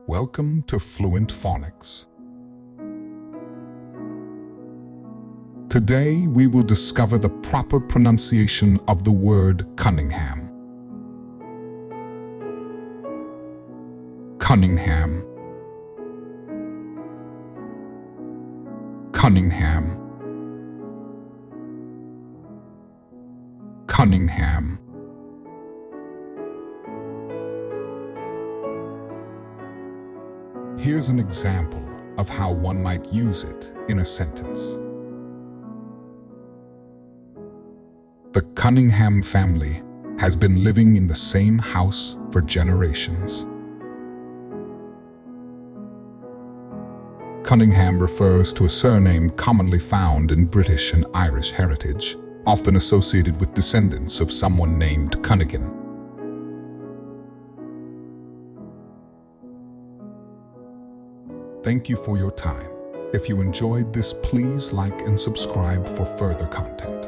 Welcome to Fluent Phonics. Today we will discover the proper pronunciation of the word Cunningham. Cunningham. Cunningham. Cunningham. Here's an example of how one might use it in a sentence. The Cunningham family has been living in the same house for generations. Cunningham refers to a surname commonly found in British and Irish heritage, often associated with descendants of someone named Cunningham. Thank you for your time. If you enjoyed this, please like and subscribe for further content.